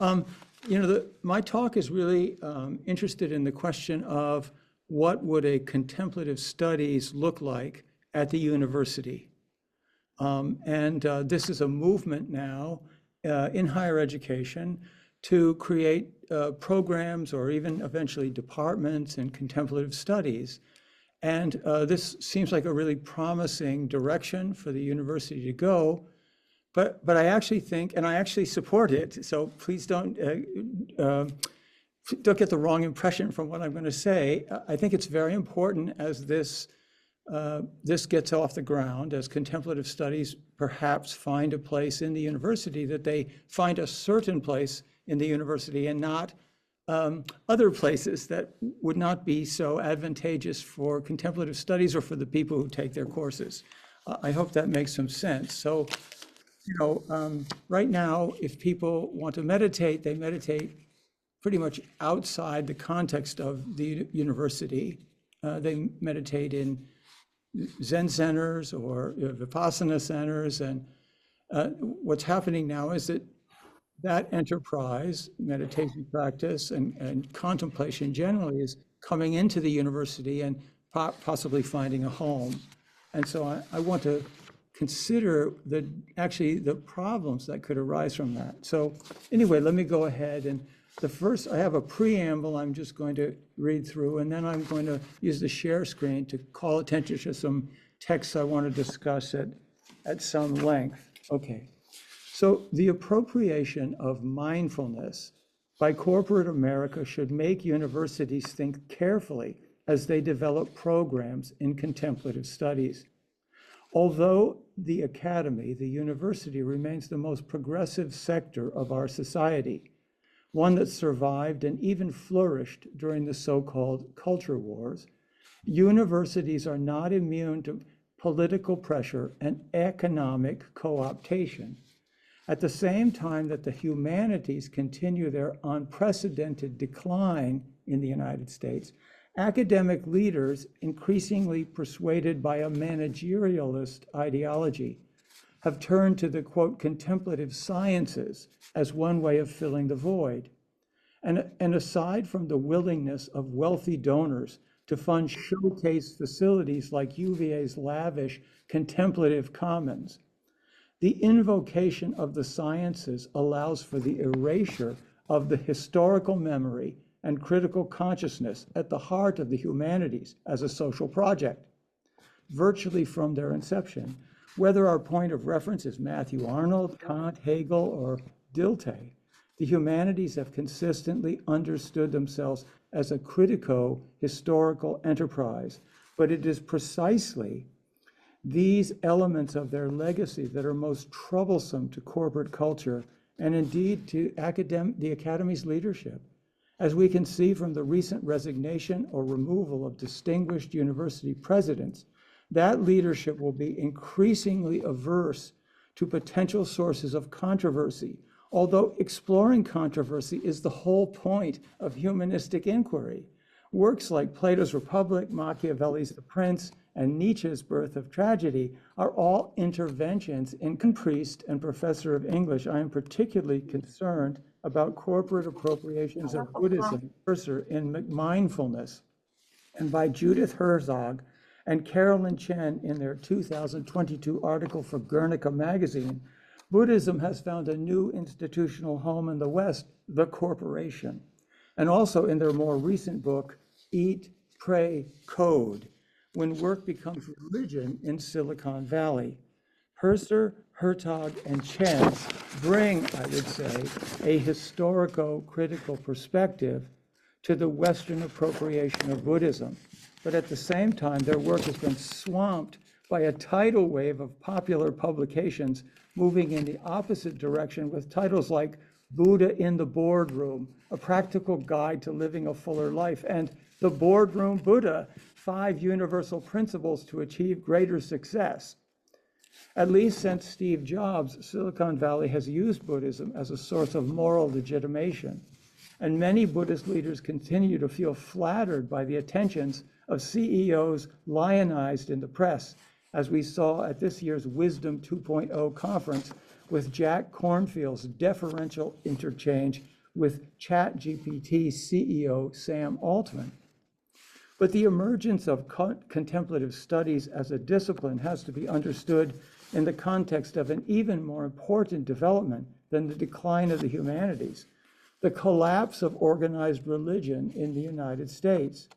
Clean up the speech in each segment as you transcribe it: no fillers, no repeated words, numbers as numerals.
Um, my talk is really interested in the question of what would a contemplative studies look like at the university. This is a movement now in higher education to create programs or even eventually departments in contemplative studies. And this seems like a really promising direction for the university to go. But I actually think, and I actually support it, so please don't get the wrong impression from what I'm going to say. I think it's very important as this gets off the ground, as contemplative studies perhaps find a place in the university, that they find a certain place in the university and not other places that would not be so advantageous for contemplative studies or for the people who take their courses. I hope that makes some sense. So, right now, if people want to meditate, they meditate pretty much outside the context of the university. They meditate in Zen centers or Vipassana centers. And what's happening now is that enterprise, meditation practice and contemplation generally is coming into the university and possibly finding a home. And so I want to consider the problems that could arise from that. So anyway, let me go ahead and I have a preamble I'm just going to read through, and then I'm going to use the share screen to call attention to some texts I want to discuss at some length. Okay, so the appropriation of mindfulness by corporate America should make universities think carefully as they develop programs in contemplative studies. Although the academy, the university, remains the most progressive sector of our society, one that survived and even flourished during the so-called culture wars, universities are not immune to political pressure and economic co-optation. At the same time that the humanities continue their unprecedented decline in the United States, academic leaders, increasingly persuaded by a managerialist ideology, have turned to the, quote, contemplative sciences as one way of filling the void. And aside from the willingness of wealthy donors to fund showcase facilities like UVA's lavish contemplative commons, the invocation of the sciences allows for the erasure of the historical memory and critical consciousness at the heart of the humanities as a social project, virtually from their inception. Whether our point of reference is Matthew Arnold, Kant, Hegel, or Dilthey, the humanities have consistently understood themselves as a critico-historical enterprise, but it is precisely these elements of their legacy that are most troublesome to corporate culture and indeed to the academy's leadership. As we can see from the recent resignation or removal of distinguished university presidents, that leadership will be increasingly averse to potential sources of controversy, although exploring controversy is the whole point of humanistic inquiry. Works like Plato's Republic, Machiavelli's The Prince, and Nietzsche's Birth of Tragedy are all interventions in priest and professor of English. I am particularly concerned about corporate appropriations of Buddhism, in Mindfulness, and by Judith Herzog and Carolyn Chen in their 2022 article for Guernica magazine. Buddhism has found a new institutional home in the West, the corporation, and also in their more recent book, Eat, Pray, Code, When Work Becomes Religion in Silicon Valley. Herzog, Herzog, and Chen bring, I would say, a historico-critical perspective to the Western appropriation of Buddhism. But at the same time, their work has been swamped by a tidal wave of popular publications moving in the opposite direction with titles like Buddha in the Boardroom, A Practical Guide to Living a Fuller Life, and The Boardroom Buddha, 5 Universal Principles to Achieve Greater Success. At least since Steve Jobs, Silicon Valley has used Buddhism as a source of moral legitimation. And many Buddhist leaders continue to feel flattered by the attentions of CEOs lionized in the press as we saw at this year's Wisdom 2.0 conference with Jack Kornfield's deferential interchange with ChatGPT CEO Sam Altman. But the emergence of contemplative studies as a discipline has to be understood in the context of an even more important development than the decline of the humanities, the collapse of organized religion in the United States.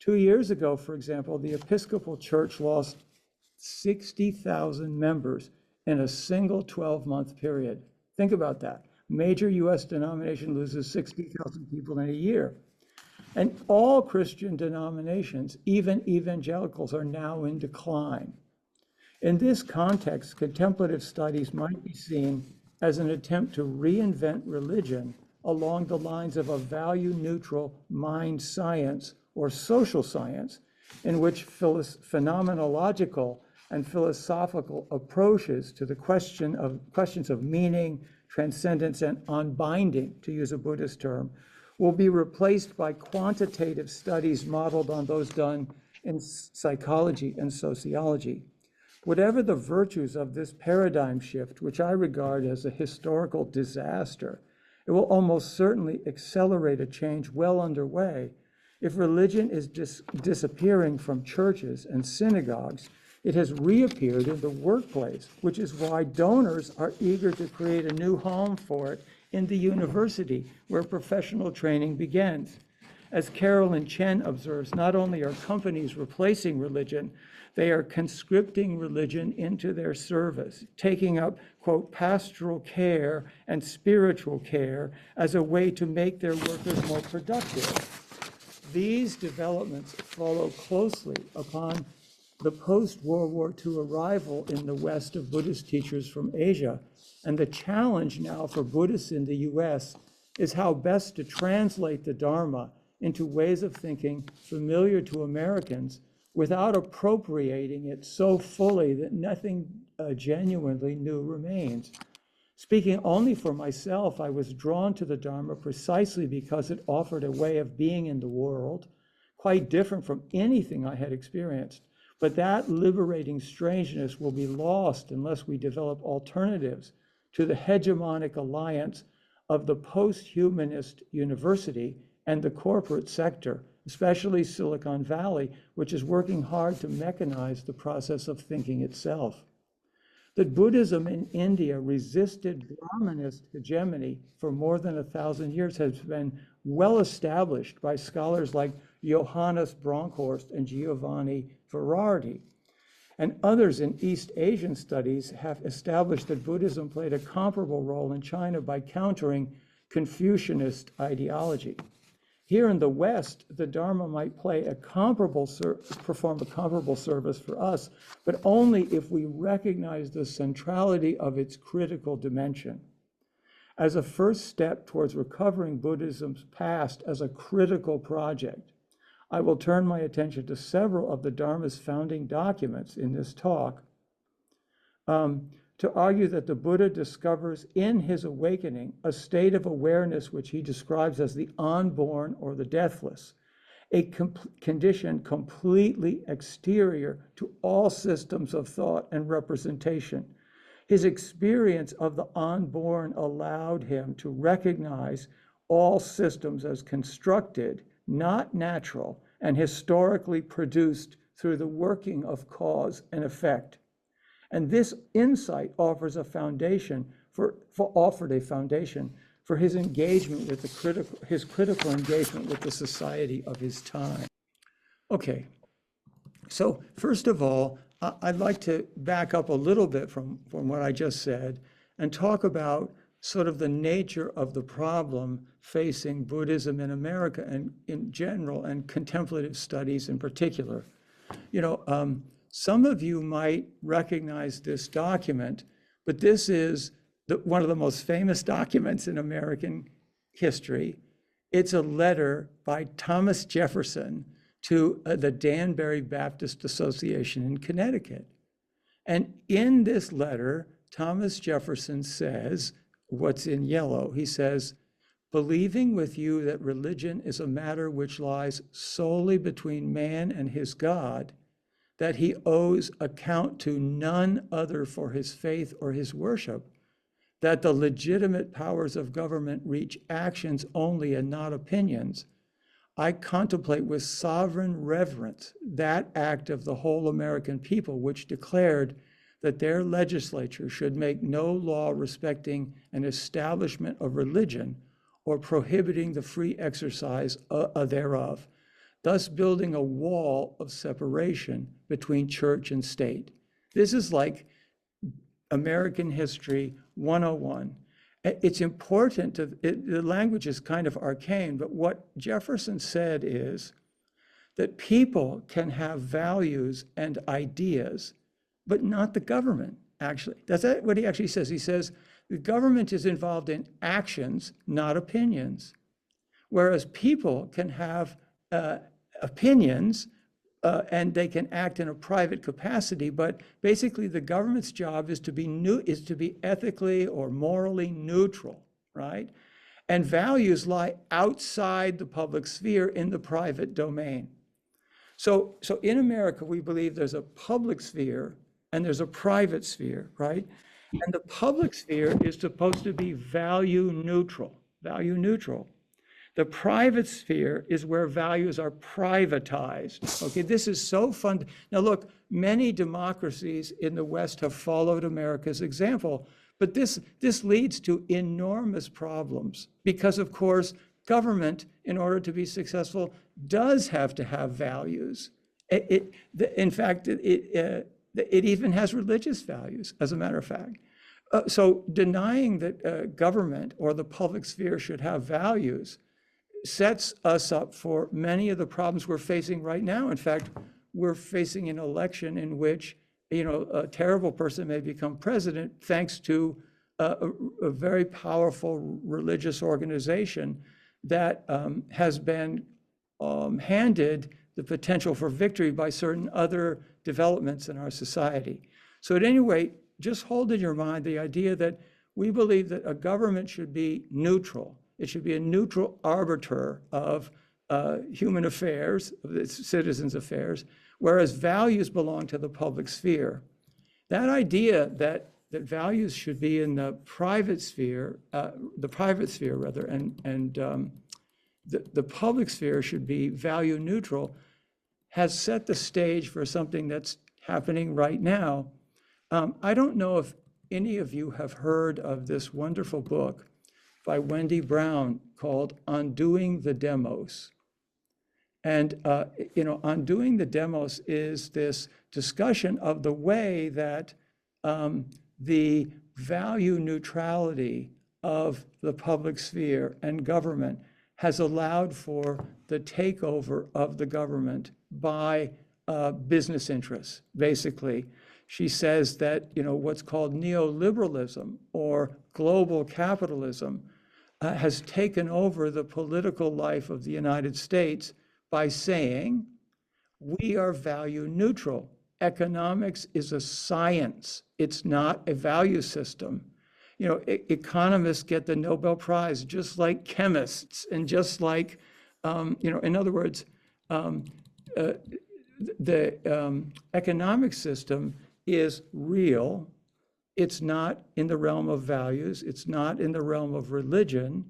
2 years ago, for example, the Episcopal Church lost 60,000 members in a single 12-month period. Think about that. Major US denomination loses 60,000 people in a year. And all Christian denominations, even evangelicals, are now in decline. In this context, contemplative studies might be seen as an attempt to reinvent religion along the lines of a value-neutral mind science or social science, in which phenomenological and philosophical approaches to the questions of meaning, transcendence, and unbinding, to use a Buddhist term, will be replaced by quantitative studies modeled on those done in psychology and sociology. Whatever the virtues of this paradigm shift, which I regard as a historical disaster, it will almost certainly accelerate a change well underway. If religion is disappearing from churches and synagogues, it has reappeared in the workplace, which is why donors are eager to create a new home for it in the university, where professional training begins. As Carolyn Chen observes, not only are companies replacing religion, they are conscripting religion into their service, taking up, quote, pastoral care and spiritual care as a way to make their workers more productive. These developments follow closely upon the post-World War II arrival in the West of Buddhist teachers from Asia. And the challenge now for Buddhists in the US is how best to translate the Dharma into ways of thinking familiar to Americans without appropriating it so fully that nothing genuinely new remains. Speaking only for myself, I was drawn to the Dharma precisely because it offered a way of being in the world quite different from anything I had experienced. But that liberating strangeness will be lost unless we develop alternatives to the hegemonic alliance of the post-humanist university and the corporate sector, especially Silicon Valley, which is working hard to mechanize the process of thinking itself. That Buddhism in India resisted Brahmanist hegemony for more than 1,000 years has been well established by scholars like Johannes Bronkhorst and Giovanni Ferrardi. And others in East Asian studies have established that Buddhism played a comparable role in China by countering Confucianist ideology. Here in the West, the Dharma might perform a comparable service for us, but only if we recognize the centrality of its critical dimension. As a first step towards recovering Buddhism's past as a critical project, I will turn my attention to several of the Dharma's founding documents in this talk to argue that the Buddha discovers in his awakening a state of awareness which he describes as the unborn or the deathless, a condition completely exterior to all systems of thought and representation. His experience of the unborn allowed him to recognize all systems as constructed, not natural, and historically produced through the working of cause and effect. And this insight offered a foundation for his engagement with his critical engagement with the society of his time. Okay, so first of all, I'd like to back up a little bit from what I just said and talk about sort of the nature of the problem facing Buddhism in America and in general, and contemplative studies in particular. Some of you might recognize this document, but this is one of the most famous documents in American history. It's a letter by Thomas Jefferson to the Danbury Baptist Association in Connecticut. And in this letter, Thomas Jefferson says, what's in yellow, he says, "Believing with you that religion is a matter which lies solely between man and his God, that he owes account to none other for his faith or his worship, that the legitimate powers of government reach actions only and not opinions, I contemplate with sovereign reverence that act of the whole American people which declared that their legislature should make no law respecting an establishment of religion or prohibiting the free exercise thereof, thus building a wall of separation between church and state. This is like American History 101. It's important the language is kind of arcane, but what Jefferson said is that people can have values and ideas, but not the government, actually. That's what he actually says. He says the government is involved in actions, not opinions, whereas people can have opinions and they can act in a private capacity, but basically the government's job is to be ethically or morally neutral, right? And values lie outside the public sphere in the private domain. So in America, we believe there's a public sphere and there's a private sphere, right? And the public sphere is supposed to be value neutral. The private sphere is where values are privatized. Okay, this is so fun. Now look, many democracies in the West have followed America's example, but this leads to enormous problems because, of course, government, in order to be successful, does have to have values. In fact, it even has religious values, as a matter of fact. So denying that government or the public sphere should have values sets us up for many of the problems we're facing right now. In fact, we're facing an election in which, a terrible person may become president thanks to a very powerful religious organization that has been handed the potential for victory by certain other developments in our society. So at any rate, just hold in your mind the idea that we believe that a government should be neutral. It should be a neutral arbiter of human affairs, of its citizens' affairs, whereas values belong to the public sphere. That idea that values should be in the private sphere, and the public sphere should be value neutral, has set the stage for something that's happening right now. I don't know if any of you have heard of this wonderful book by Wendy Brown called Undoing the Demos. And, Undoing the Demos is this discussion of the way that the value neutrality of the public sphere and government has allowed for the takeover of the government by business interests, basically. She says that, what's called neoliberalism or global capitalism has taken over the political life of the United States by saying, we are value neutral. Economics is a science. It's not a value system. Economists get the Nobel Prize just like chemists and just like, in other words, the economic system is real. It's not in the realm of values. It's not in the realm of religion.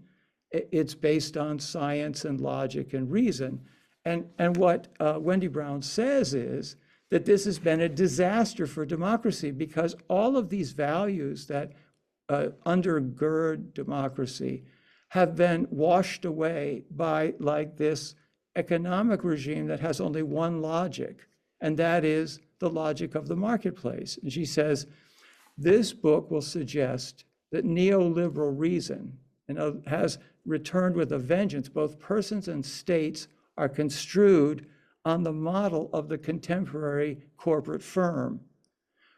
It's based on science and logic and reason. And what Wendy Brown says is that this has been a disaster for democracy because all of these values that undergird democracy have been washed away by this economic regime that has only one logic, and that is the logic of the marketplace. And she says, this book will suggest that neoliberal reason has returned with a vengeance. Both persons and states are construed on the model of the contemporary corporate firm.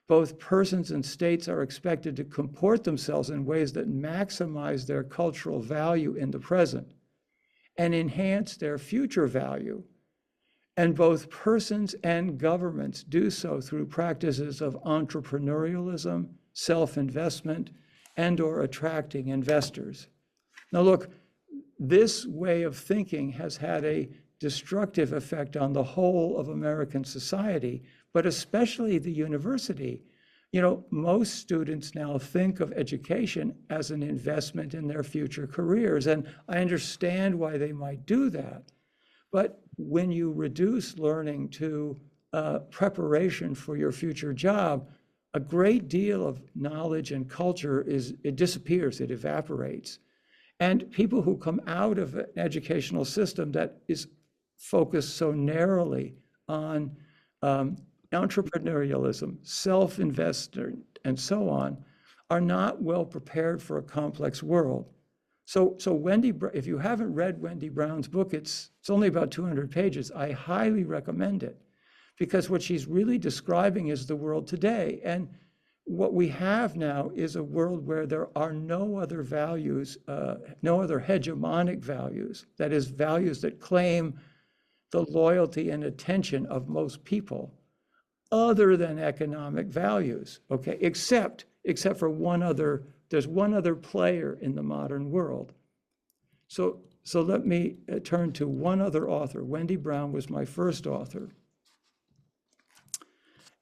Both persons and states are expected to comport themselves in ways that maximize their cultural value in the present and enhance their future value. And both persons and governments do so through practices of entrepreneurialism, self-investment, and/or attracting investors. Now look, this way of thinking has had a destructive effect on the whole of American society, but especially the university. Most students now think of education as an investment in their future careers, and I understand why they might do that. But when you reduce learning to preparation for your future job, a great deal of knowledge and culture it disappears, it evaporates. And people who come out of an educational system that is focused so narrowly on entrepreneurialism, self-investment, and so on, are not well prepared for a complex world. So if you haven't read Wendy Brown's book, it's only about 200 pages. I highly recommend it, because what she's really describing is the world today. And what we have now is a world where there are no other values, no other hegemonic values, that is, values that claim the loyalty and attention of most people, other than economic values, okay? Except for there's one other player in the modern world. So let me turn to one other author. Wendy Brown was my first author.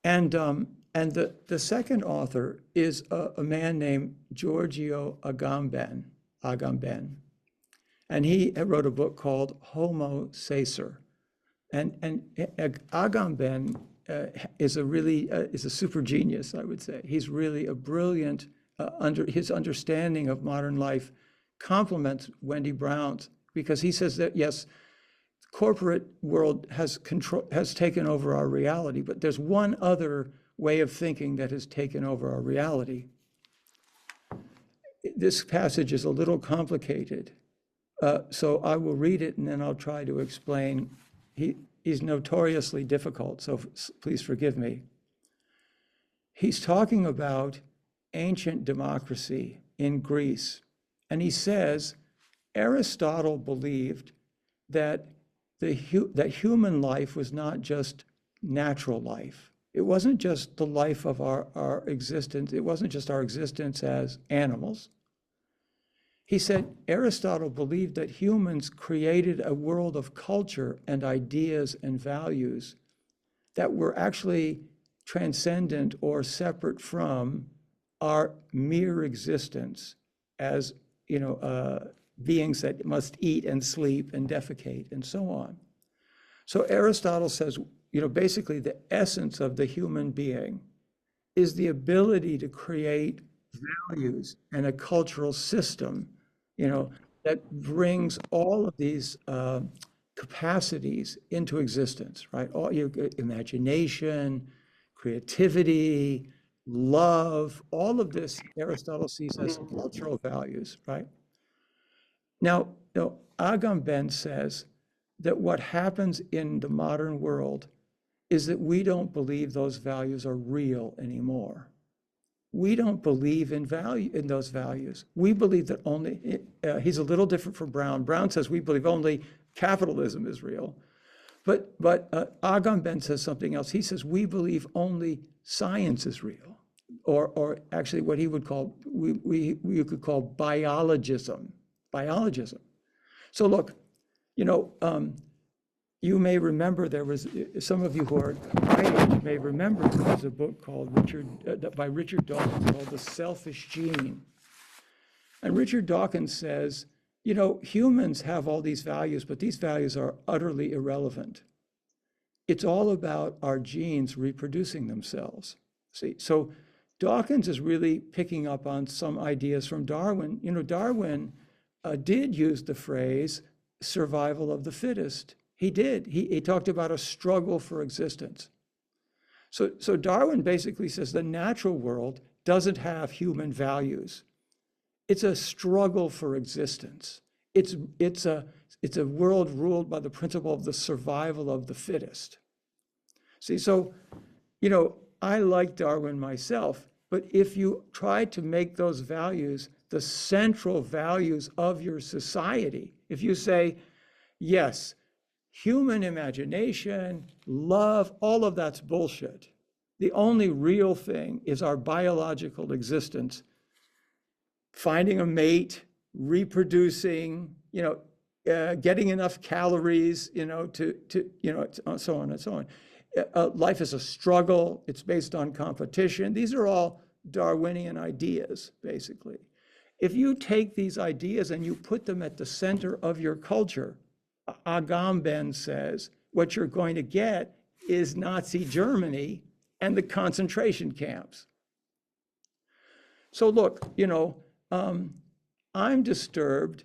And the second author is a man named Giorgio Agamben. And he wrote a book called Homo Sacer. And Agamben is a super genius, I would say. He's really a brilliant, his understanding of modern life complements Wendy Brown's, because he says that, yes, the corporate world has taken over our reality, but there's one other way of thinking that has taken over our reality. This passage is a little complicated, so I will read it and then I'll try to explain. He's notoriously difficult, so please forgive me. He's talking about ancient democracy in Greece, and he says Aristotle believed that that human life was not just natural life. It wasn't just the life of our existence. It wasn't just our existence as animals. He said Aristotle believed that humans created a world of culture and ideas and values that were actually transcendent or separate from our mere existence as, beings that must eat and sleep and defecate and so on. So Aristotle says, basically the essence of the human being is the ability to create values and a cultural system, that brings all of these capacities into existence, right? All your imagination, creativity, love, all of this Aristotle sees as cultural values, right? Now, Agamben says that what happens in the modern world is that we don't believe those values are real anymore. We don't believe in those values. We believe that only, he's a little different from Brown. Brown says we believe only capitalism is real. But Agamben says something else. He says we believe only science is real, or actually what he would call, we could call biologism. So look, you may remember some of you who are my age may remember there was a book called by Richard Dawkins called The Selfish Gene. And Richard Dawkins says, humans have all these values, but these values are utterly irrelevant. It's all about our genes reproducing themselves. See, so Dawkins is really picking up on some ideas from Darwin. Darwin did use the phrase survival of the fittest. He did. He talked about a struggle for existence. So Darwin basically says the natural world doesn't have human values. It's a struggle for existence. It's a world ruled by the principle of the survival of the fittest. See, so, I like Darwin myself, but if you try to make those values the central values of your society, if you say, yes, human imagination, love, all of that's bullshit. The only real thing is our biological existence, finding a mate, reproducing, getting enough calories, so on and so on. life is a struggle. It's based on competition. These are all Darwinian ideas, basically. If you take these ideas and you put them at the center of your culture, Agamben says, what you're going to get is Nazi Germany and the concentration camps. So look, I'm disturbed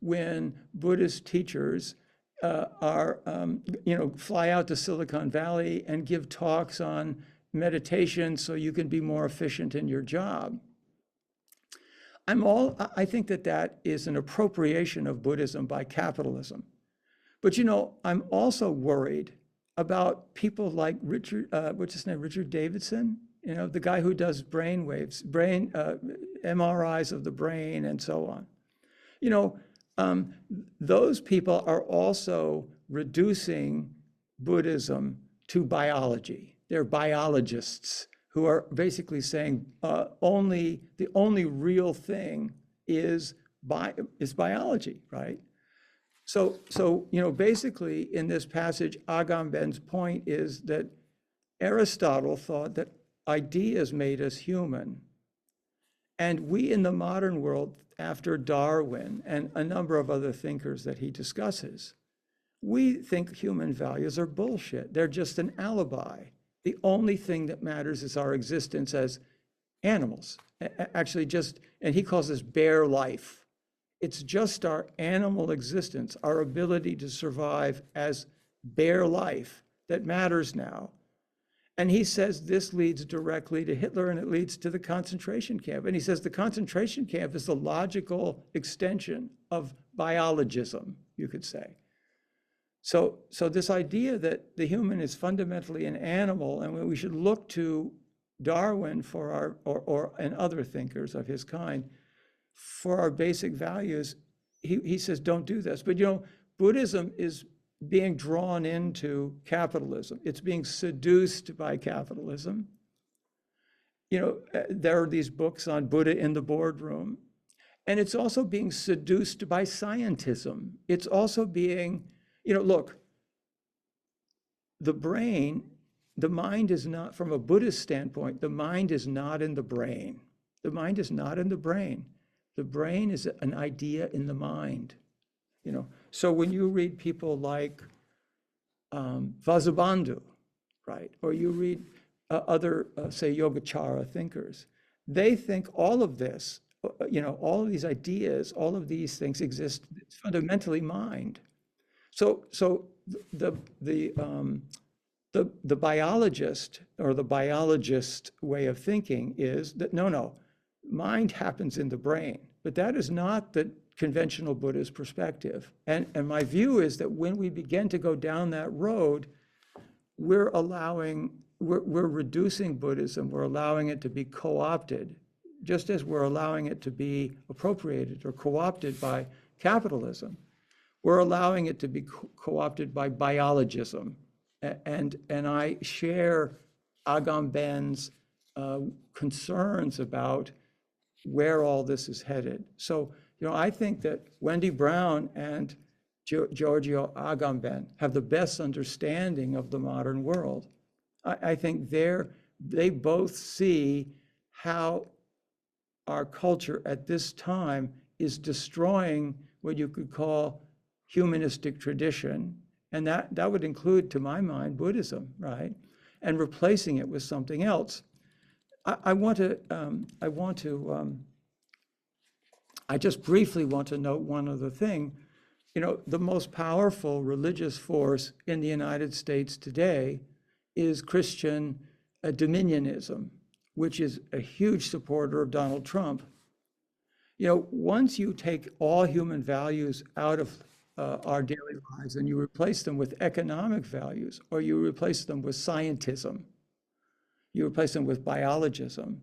when Buddhist teachers fly out to Silicon Valley and give talks on meditation so you can be more efficient in your job. I think that is an appropriation of Buddhism by capitalism. But I'm also worried about people like Richard, what's his name, Richard Davidson, the guy who does brain waves, MRIs of the brain and so on. Those people are also reducing Buddhism to biology. They're biologists who are basically saying the only real thing is biology, right? So basically in this passage, Agamben's point is that Aristotle thought that ideas made us human. And we in the modern world, after Darwin and a number of other thinkers that he discusses, we think human values are bullshit. They're just an alibi. The only thing that matters is our existence as animals. Actually, and he calls this bare life. It's just our animal existence, our ability to survive as bare life that matters now. And he says this leads directly to Hitler and it leads to the concentration camp. And he says the concentration camp is the logical extension of biologism, you could say. So this idea that the human is fundamentally an animal and we should look to Darwin for and other thinkers of his kind for our basic values, he says don't do this. But Buddhism is being drawn into capitalism. It's being seduced by capitalism. There are these books on Buddha in the boardroom, and it's also being seduced by scientism. It's also being, look, the mind is not, from a Buddhist standpoint, the mind is not in the brain. The mind is not in the brain. The brain is an idea in the mind. So when you read people like Vasubandhu, right, or you read other, say, Yogacara thinkers, they think all of this, all of these ideas, all of these things exist. It's fundamentally mind. So the biologist or the biologist way of thinking is that no, mind happens in the brain, but that is not the conventional Buddhist perspective. And my view is that when we begin to go down that road, we're reducing Buddhism, we're allowing it to be co-opted, just as we're allowing it to be appropriated or co-opted by capitalism. We're allowing it to be co-opted by biologism. And I share Agamben's concerns about where all this is headed. So, I think that Wendy Brown and Giorgio Agamben have the best understanding of the modern world. I think they both see how our culture at this time is destroying what you could call humanistic tradition, and that would include, to my mind, Buddhism, right? And replacing it with something else. I just briefly want to note one other thing. The most powerful religious force in the United States today is Christian dominionism, which is a huge supporter of Donald Trump. Once you take all human values out of our daily lives and you replace them with economic values, or you replace them with scientism, you replace them with biologism,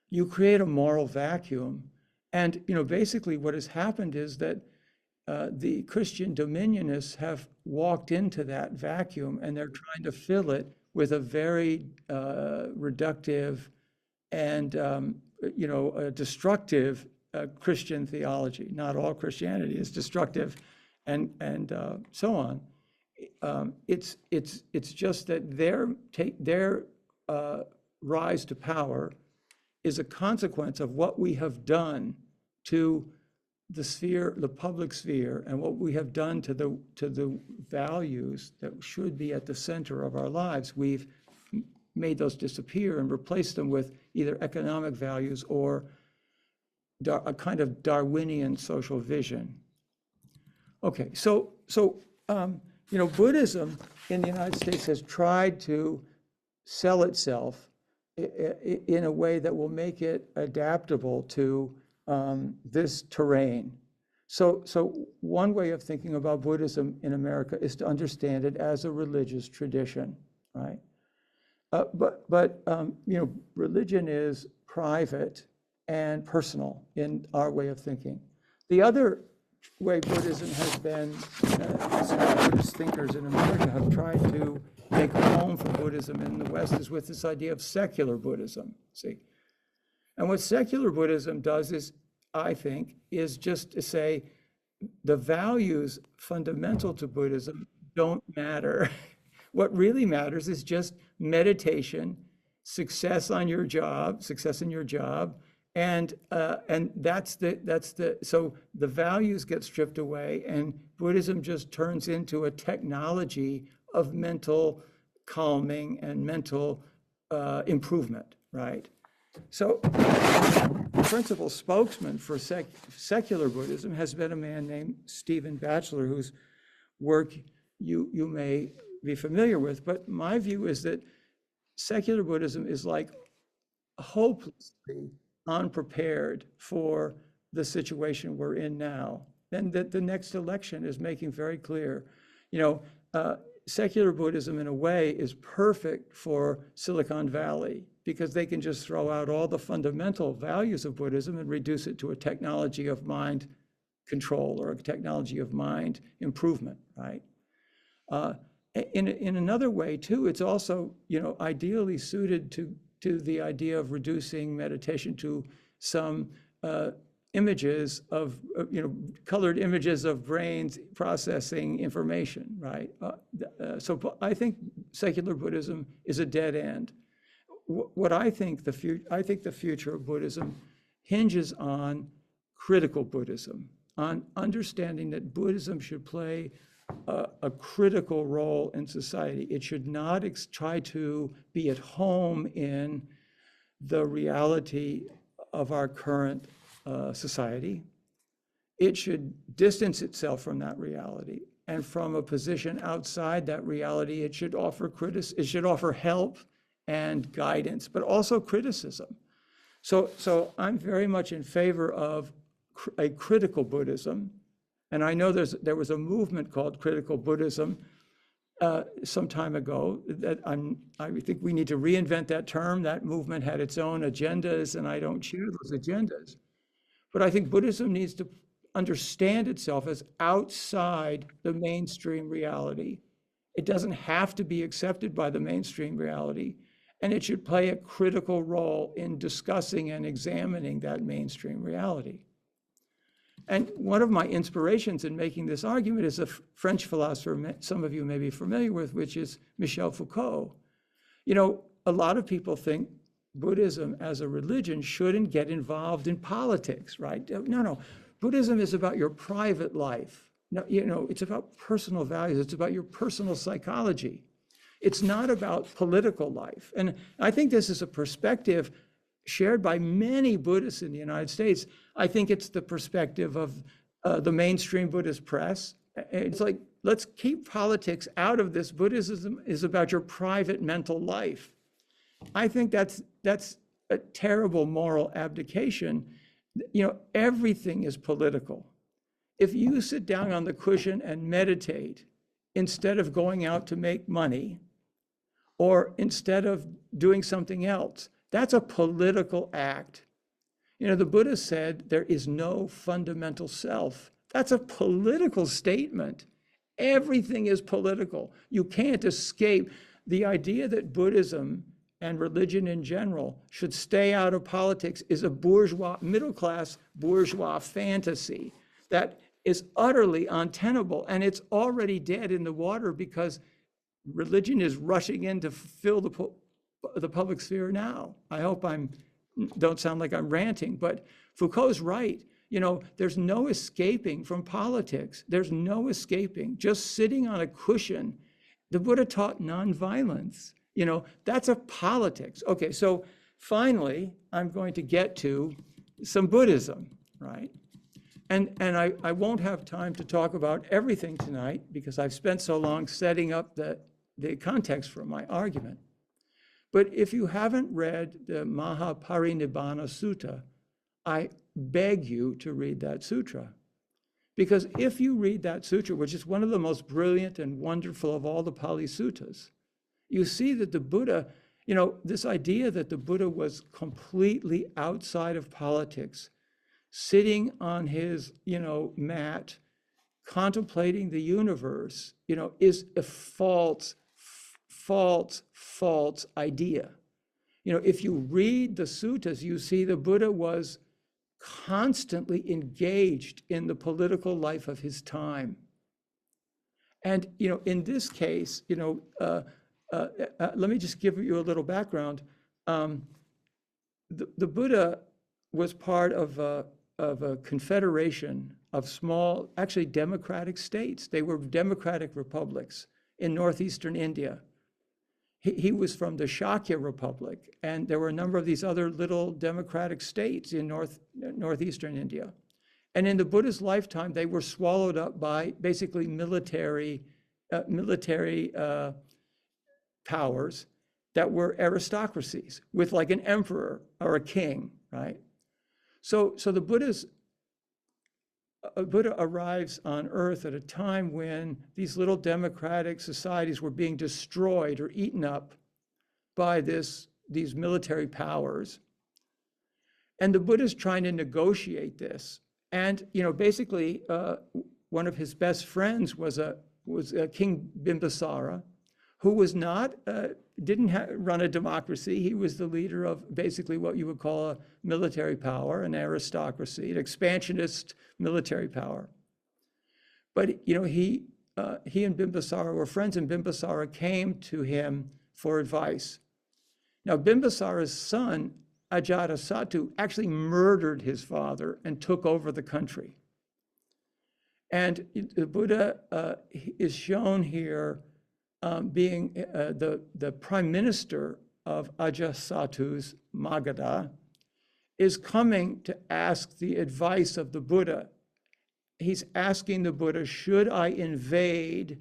you create a moral vacuum. And basically what has happened is that the Christian dominionists have walked into that vacuum and they're trying to fill it with a very reductive and destructive Christian theology. Not all Christianity is destructive and so on. It's just that their rise to power is a consequence of what we have done to the sphere, the public sphere, and what we have done to the values that should be at the center of our lives. We've made those disappear and replaced them with either economic values or a kind of Darwinian social vision. Okay, so Buddhism in the United States has tried to sell itself in a way that will make it adaptable to this terrain. So one way of thinking about Buddhism in America is to understand it as a religious tradition, right? But religion is private and personal in our way of thinking. The other way Buddhism has been, Buddhist thinkers in America have tried to make a home for Buddhism in the West is with this idea of secular Buddhism, see? And what secular Buddhism does is, I think, is just to say the values fundamental to Buddhism don't matter. What really matters is just meditation, success in your job, and so the values get stripped away, and Buddhism just turns into a technology of mental calming and mental improvement, right? So the principal spokesman for secular Buddhism has been a man named Stephen Batchelor, whose work you may be familiar with, but my view is that secular Buddhism is like hopelessly unprepared for the situation we're in now, and that the next election is making very clear. Secular Buddhism in a way is perfect for Silicon Valley because they can just throw out all the fundamental values of Buddhism and reduce it to a technology of mind control or a technology of mind improvement, right? In another way too, it's also, ideally suited to the idea of reducing meditation to some images of, colored images of brains processing information, right? So I think secular Buddhism is a dead end. What I think the future of Buddhism hinges on critical Buddhism, on understanding that Buddhism should play a critical role in society. It should not try to be at home in the reality of our current society. It should distance itself from that reality, and from a position outside that reality, it should offer help and guidance, but also criticism. So I'm very much in favor of a critical Buddhism, and I know there was a movement called critical Buddhism some time ago that I think we need to reinvent that term. That movement had its own agendas, and I don't share those agendas. But I think Buddhism needs to understand itself as outside the mainstream reality. It doesn't have to be accepted by the mainstream reality, and it should play a critical role in discussing and examining that mainstream reality. And one of my inspirations in making this argument is a French philosopher some of you may be familiar with, which is Michel Foucault. A lot of people think Buddhism as a religion shouldn't get involved in politics, right? No. Buddhism is about your private life. No, it's about personal values. It's about your personal psychology. It's not about political life. And I think this is a perspective shared by many Buddhists in the United States. I think it's the perspective of the mainstream Buddhist press. It's like, let's keep politics out of this. Buddhism is about your private mental life. I think that's a terrible moral abdication. Everything is political. If you sit down on the cushion and meditate instead of going out to make money, or instead of doing something else, that's a political act. The Buddha said there is no fundamental self. That's a political statement. Everything is political. You can't escape the idea that Buddhism and religion in general should stay out of politics is a bourgeois, middle-class bourgeois fantasy that is utterly untenable, and it's already dead in the water because religion is rushing in to fill the public sphere now. I hope don't sound like I'm ranting, but Foucault's right. There's no escaping from politics. There's no escaping. Just sitting on a cushion. The Buddha taught nonviolence. That's a politics. Okay, so finally, I'm going to get to some Buddhism, right? And I won't have time to talk about everything tonight because I've spent so long setting up the context for my argument. But if you haven't read the Mahaparinibbana Sutta, I beg you to read that sutra. Because if you read that sutra, which is one of the most brilliant and wonderful of all the Pali Suttas, you see that the Buddha, this idea that the Buddha was completely outside of politics, sitting on his, mat, contemplating the universe, is a false idea. If you read the suttas, you see the Buddha was constantly engaged in the political life of his time. And, in this case, let me just give you a little background. The Buddha was part of a confederation of small, actually democratic states. They were democratic republics in northeastern India. He was from the Shakya Republic, and there were a number of these other little democratic states in northeastern India. And in the Buddha's lifetime, they were swallowed up by basically military powers that were aristocracies with like an emperor or a king, right? So the Buddha arrives on earth at a time when these little democratic societies were being destroyed or eaten up by these military powers. And the Buddha's trying to negotiate this. And, basically, one of his best friends was King Bimbisara, who was not, didn't run a democracy. He was the leader of basically what you would call a military power, an aristocracy, an expansionist military power. But, he and Bimbisara were friends, and Bimbisara came to him for advice. Now, Bimbisara's son, Ajatasattu, actually murdered his father and took over the country. And the Buddha is shown here being the prime minister of Ajatasattu's Magadha, is coming to ask the advice of the Buddha. He's asking the Buddha, should I invade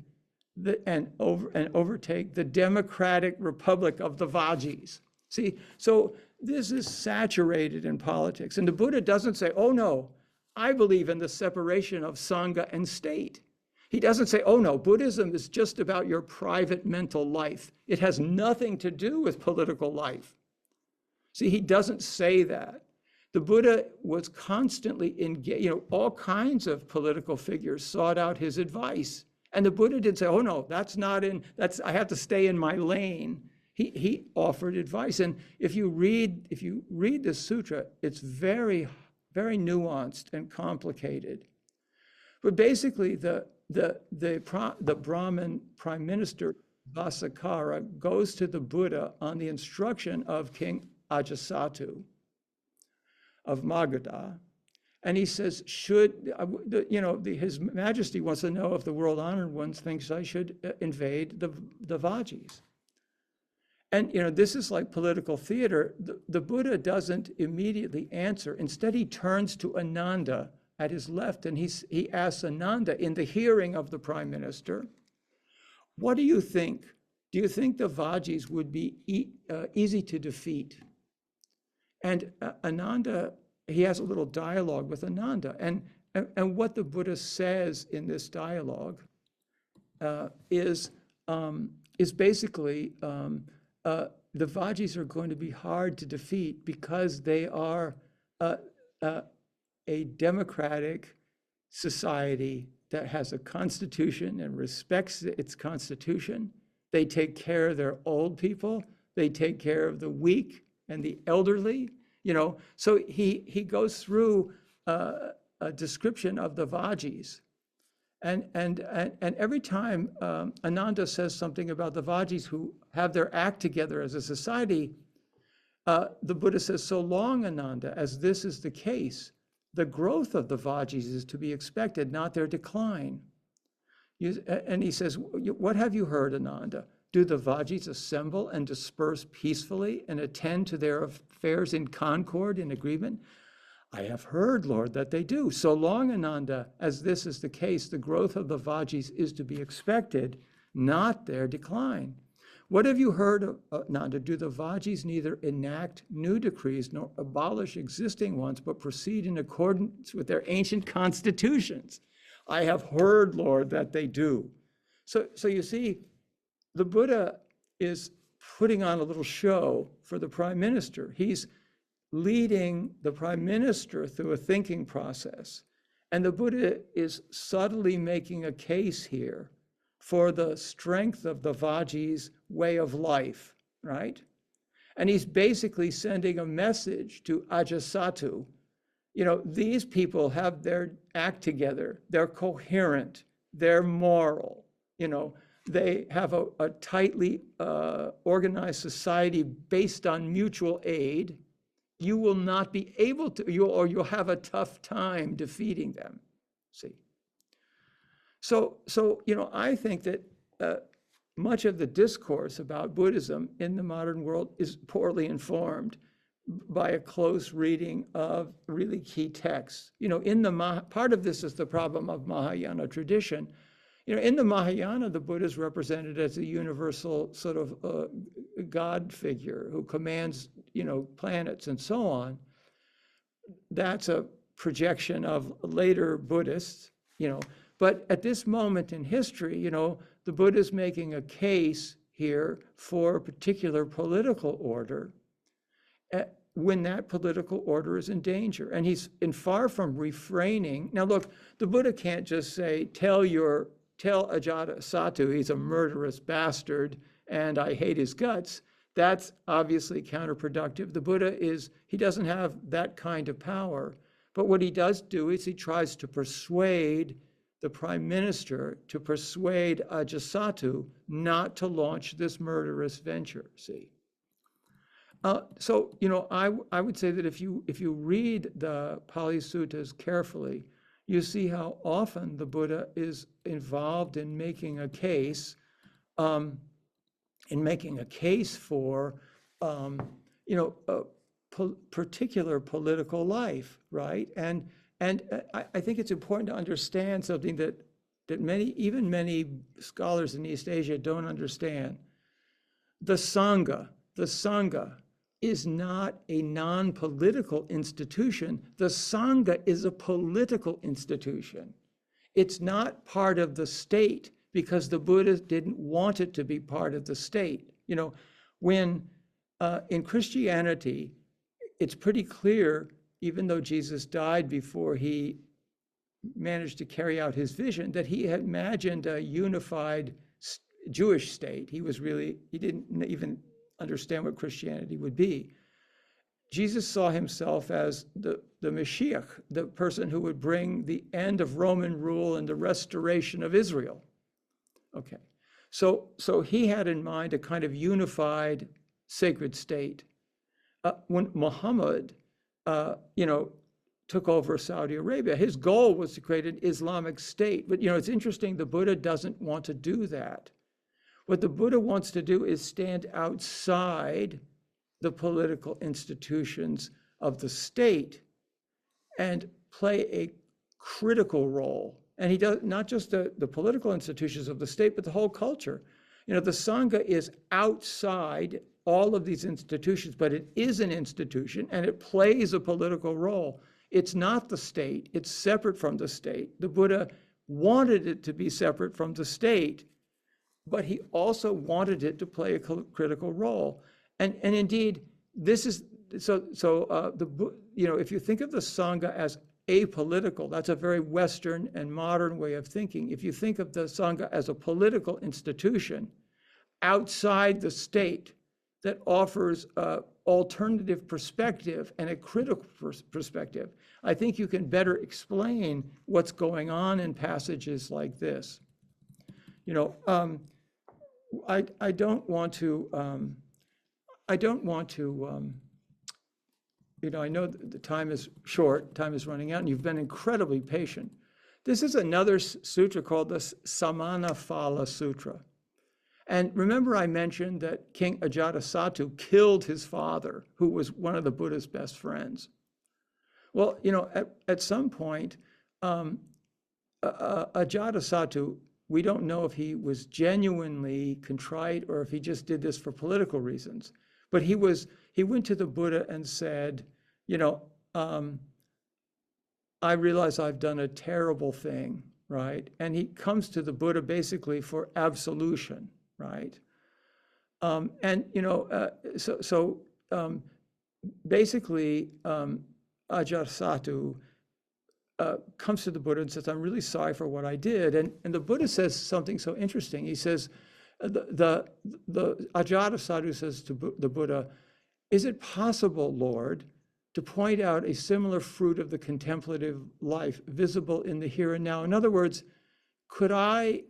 and overtake the democratic republic of the Vajis? See, so this is saturated in politics. And the Buddha doesn't say, oh no, I believe in the separation of Sangha and state. He doesn't say, oh no, Buddhism is just about your private mental life. It has nothing to do with political life. See, he doesn't say that. The Buddha was constantly engaged, all kinds of political figures sought out his advice. And the Buddha didn't say, oh no, I have to stay in my lane. He offered advice. And if you read the sutra, it's very, very nuanced and complicated. But basically, the Brahmin prime minister, Vasakara, goes to the Buddha on the instruction of King Ajatasattu of Magadha, and he says, His Majesty wants to know if the world honored ones thinks I should invade the Vajis. And this is like political theater. The Buddha doesn't immediately answer. Instead, he turns to Ananda at his left, and he asks Ananda in the hearing of the prime minister, what do you think? Do you think the Vajis would be easy to defeat? And Ananda, he has a little dialogue with Ananda. And what the Buddha says in this dialogue is basically, the Vajis are going to be hard to defeat because they are a democratic society that has a constitution and respects its constitution. They take care of their old people. They take care of the weak and the elderly. So he goes through a description of the Vajis. And every time Ananda says something about the Vajis who have their act together as a society, the Buddha says, so long, Ananda, as this is the case, the growth of the Vajis is to be expected, not their decline. And he says, what have you heard, Ananda? Do the Vajis assemble and disperse peacefully and attend to their affairs in concord, in agreement? I have heard, Lord, that they do. So long, Ananda, as this is the case, the growth of the Vajis is to be expected, not their decline. What have you heard, Ananda? Do the Vajis neither enact new decrees nor abolish existing ones, but proceed in accordance with their ancient constitutions? I have heard, Lord, that they do. So you see, the Buddha is putting on a little show for the prime minister. He's leading the prime minister through a thinking process. And the Buddha is subtly making a case here for the strength of the Vajji's way of life, right? And he's basically sending a message to Ajasattu. You know, these people have their act together. They're coherent. They're moral. You know, they have a tightly organized society based on mutual aid. You will not be able to, you'll have a tough time defeating them. See. So you know, I think that much of the discourse about Buddhism in the modern world is poorly informed by a close reading of really key texts. You know, in the part of this is the problem of Mahayana tradition. You know, in the Mahayana, the Buddha is represented as a universal sort of God figure who commands, you know, planets and so on. That's a projection of later Buddhists, you know. But at this moment in history, you know, the Buddha is making a case here for a particular political order when that political order is in danger. And he's far from refraining. Now, look, the Buddha can't just say, tell Ajatasattu he's a murderous bastard and I hate his guts. That's obviously counterproductive. The Buddha he doesn't have that kind of power. But what he does do is he tries to persuade the prime minister, to persuade Ajasattu not to launch this murderous venture, see. So, you know, I would say that if you read the Pali Suttas carefully, you see how often the Buddha is involved in making a case, for, you know, a particular political life, right? And I think it's important to understand something that many scholars in East Asia don't understand. The Sangha is not a non-political institution. The Sangha is a political institution. It's not part of the state because the Buddha didn't want it to be part of the state. You know, when in Christianity, it's pretty clear, even though Jesus died before he managed to carry out his vision, that he had imagined a unified Jewish state. He didn't even understand what Christianity would be. Jesus saw himself as the Mashiach, the person who would bring the end of Roman rule and the restoration of Israel. Okay, so he had in mind a kind of unified sacred state. When Muhammad, you know, took over Saudi Arabia, his goal was to create an Islamic state. But, you know, it's interesting, the Buddha doesn't want to do that. What the Buddha wants to do is stand outside the political institutions of the state and play a critical role. And he does not just the political institutions of the state, but the whole culture. You know, the Sangha is outside all of these institutions, but it is an institution and it plays a political role. It's not the state, it's separate from the state. The Buddha wanted it to be separate from the state, but he also wanted it to play a critical role. And indeed, this is, you know, if you think of the Sangha as apolitical, that's a very Western and modern way of thinking. If you think of the Sangha as a political institution outside the state that offers alternative perspective and a critical perspective, I think you can better explain what's going on in passages like this. You know, I don't want to, you know, I know the time is short, time is running out, and you've been incredibly patient. This is another sutra called the Samanaphala Sutra. And remember I mentioned that King Ajatasattu killed his father, who was one of the Buddha's best friends. Well, you know, at some point, Ajatasattu, we don't know if he was genuinely contrite or if he just did this for political reasons. But he went to the Buddha and said, you know, I realize I've done a terrible thing, right? And he comes to the Buddha basically for absolution, right? And, you know, basically, Ajatasattu comes to the Buddha and says, I'm really sorry for what I did. And the Buddha says something so interesting. He says, the Ajatasattu says to the Buddha, is it possible, Lord, to point out a similar fruit of the contemplative life visible in the here and now? In other words, could I,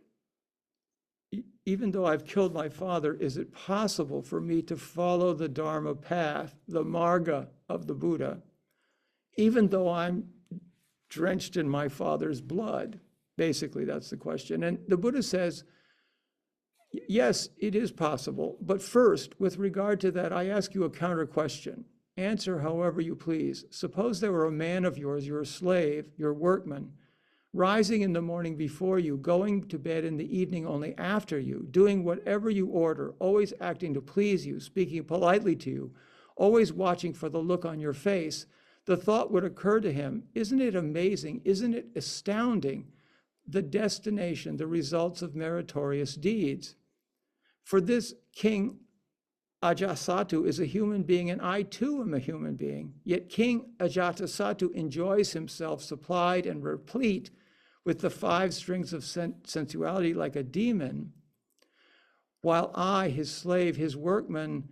even though I've killed my father, is it possible for me to follow the Dharma path, the Marga of the Buddha, even though I'm drenched in my father's blood? Basically, that's the question. And the Buddha says, yes, it is possible. But first, with regard to that, I ask you a counter question. Answer however you please. Suppose there were a man of yours, your slave, your workman, rising in the morning before you, going to bed in the evening only after you, doing whatever you order, always acting to please you, speaking politely to you, always watching for the look on your face. The thought would occur to him, isn't it amazing, isn't it astounding, the destination, the results of meritorious deeds? For this King Ajatasattu is a human being, and I too am a human being. Yet King Ajatasattu enjoys himself supplied and replete with the 5 strings of sensuality like a demon, while I, his slave, his workman,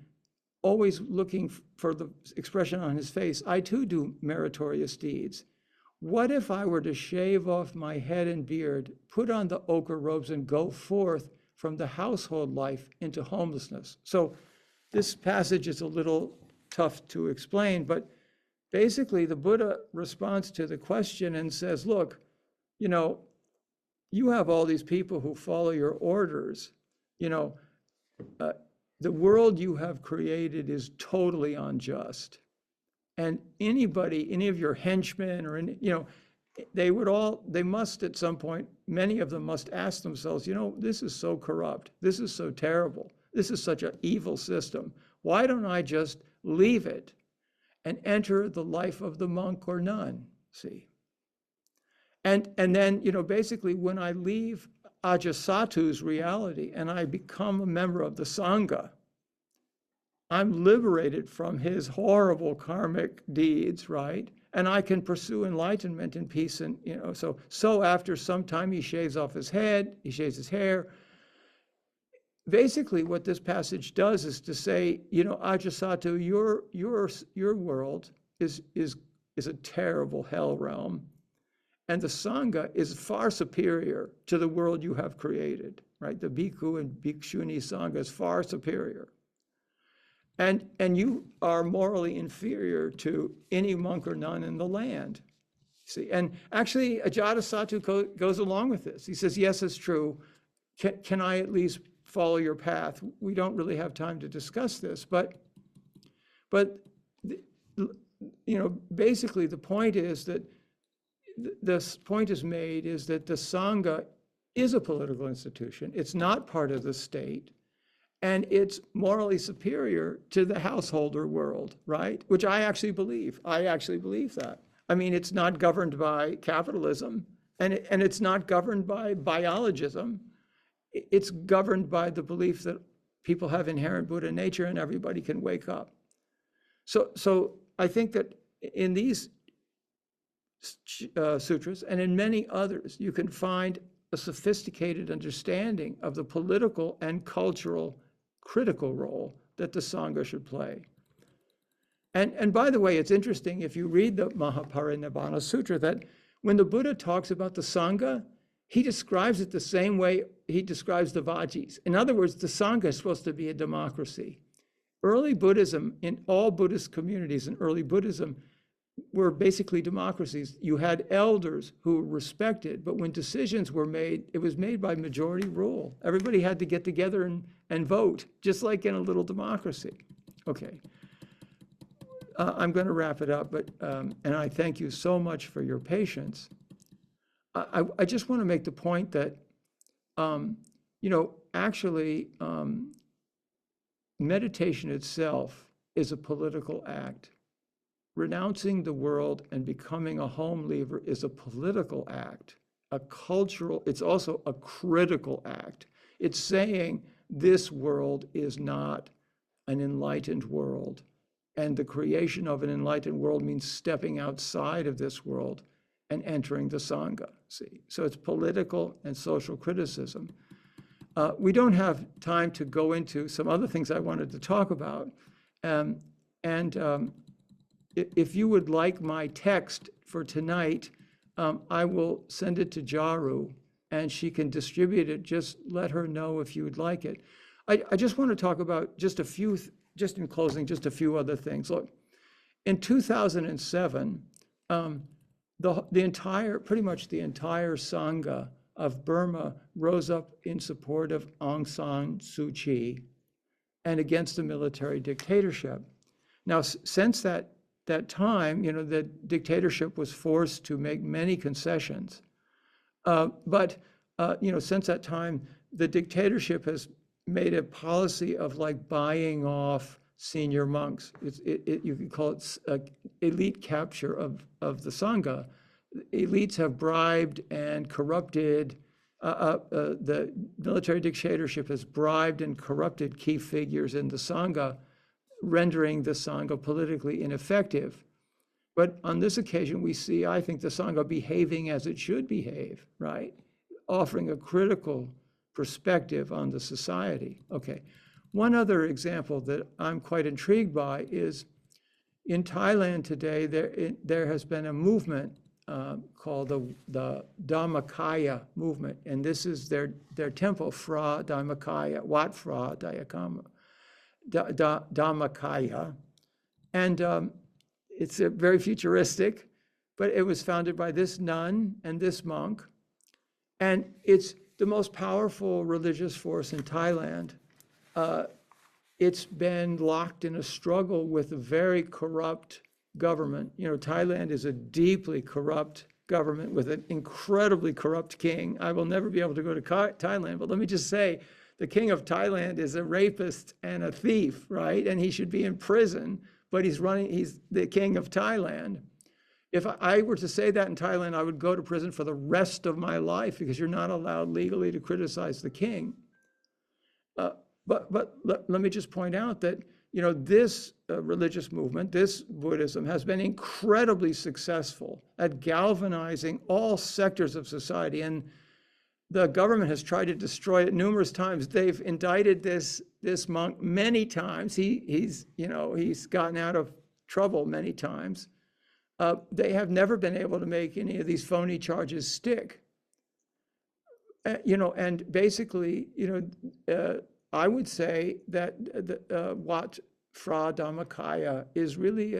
always looking for the expression on his face, I too do meritorious deeds. What if I were to shave off my head and beard, put on the ochre robes, and go forth from the household life into homelessness? So this passage is a little tough to explain, but basically the Buddha responds to the question and says, look, you know, you have all these people who follow your orders. You know, the world you have created is totally unjust. And anybody, any of your henchmen or any, you know, they must at some point, many of them must ask themselves, you know, this is so corrupt. This is so terrible. This is such an evil system. Why don't I just leave it and enter the life of the monk or nun? See? And then, you know, basically when I leave Ajatasattu's reality and I become a member of the Sangha, I'm liberated from his horrible karmic deeds, right? And I can pursue enlightenment and peace. And, you know, so after some time, he shaves off his head, he shaves his hair. Basically, what this passage does is to say, you know, Ajatasattu, your world is a terrible hell realm. And the Sangha is far superior to the world you have created, right? The Bhikkhu and Bhikshuni Sangha is far superior. And you are morally inferior to any monk or nun in the land. See, and actually Ajatasattu goes along with this. He says, yes, it's true. Can I at least follow your path? We don't really have time to discuss this, but you know, basically the point is that this point is made is that the Sangha is a political institution. It's not part of the state. And it's morally superior to the householder world, right? Which I actually believe. I actually believe that. I mean, it's not governed by capitalism, and it's not governed by biologism. It's governed by the belief that people have inherent Buddha nature and everybody can wake up. So I think that in these sutras and in many others, you can find a sophisticated understanding of the political and cultural critical role that the Sangha should play. And by the way, it's interesting if you read the Mahaparinibbana Sutra that when the Buddha talks about the Sangha, he describes it the same way he describes the Vajis. In other words, the Sangha is supposed to be a democracy. Early Buddhism, in all Buddhist communities in early Buddhism, were basically democracies. You had elders who were respected, but when decisions were made, it was made by majority rule. Everybody had to get together and vote, just like in a little democracy. Okay. I'm going to wrap it up, but and I thank you so much for your patience. I just want to make the point that, actually, meditation itself is a political act. Renouncing the world and becoming a home leaver is a political act, a cultural, it's also a critical act. It's saying this world is not an enlightened world. And the creation of an enlightened world means stepping outside of this world and entering the Sangha, see? So it's political and social criticism. We don't have time to go into some other things I wanted to talk about. If you would like my text for tonight, I will send it to Jaru and she can distribute it. Just let her know if you would like it. I just want to talk about just in closing, just a few other things. Look, in 2007, pretty much the entire Sangha of Burma rose up in support of Aung San Suu Kyi and against the military dictatorship. Now, since that time, the dictatorship was forced to make many concessions. But since that time, the dictatorship has made a policy of like buying off senior monks. You could call it elite capture of the Sangha. Elites have bribed and corrupted, the military dictatorship has bribed and corrupted key figures in the Sangha, rendering the Sangha politically ineffective. But on this occasion, we see, I think, the Sangha behaving as it should behave, right? Offering a critical perspective on the society. Okay, one other example that I'm quite intrigued by is in Thailand today, there has been a movement called the Dhammakaya movement, and this is their temple, Phra Dhammakaya, Wat Phra Dayakama. Dhammakaya, and it's very futuristic, but it was founded by this nun and this monk, and it's the most powerful religious force in Thailand. It's been locked in a struggle with a very corrupt government. Thailand is a deeply corrupt government with an incredibly corrupt king. I will never be able to go to Thailand, but let me just say, the king of Thailand is a rapist and a thief, right? And he should be in prison, but he's the king of Thailand. If I were to say that in Thailand, I would go to prison for the rest of my life because you're not allowed legally to criticize the king. But let me just point out that, this religious movement, this Buddhism has been incredibly successful at galvanizing all sectors of society. And the government has tried to destroy it numerous times. They've indicted this monk many times. He's gotten out of trouble many times. They have never been able to make any of these phony charges stick. And basically, I would say that Wat Phra Dhammakaya is really,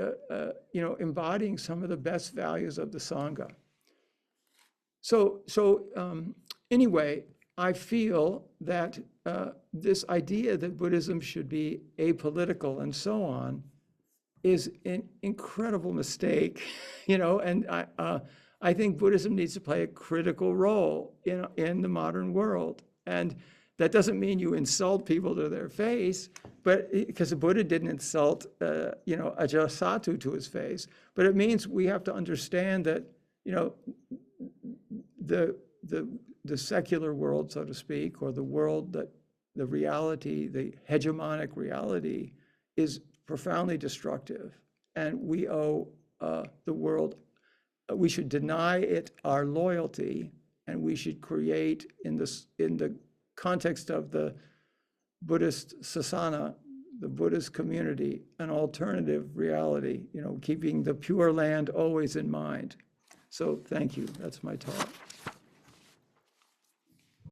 embodying some of the best values of the Sangha. Anyway, I feel that this idea that Buddhism should be apolitical and so on is an incredible mistake, and I think Buddhism needs to play a critical role in the modern world. And that doesn't mean you insult people to their face, but because the Buddha didn't insult, Ajatasattu to his face, but it means we have to understand that, the secular world, so to speak, or the world that the reality, the hegemonic reality is profoundly destructive. And we owe the world, we should deny it our loyalty, and we should create in the context of the Buddhist sasana, the Buddhist community, an alternative reality, keeping the Pure Land always in mind. So thank you. That's my talk.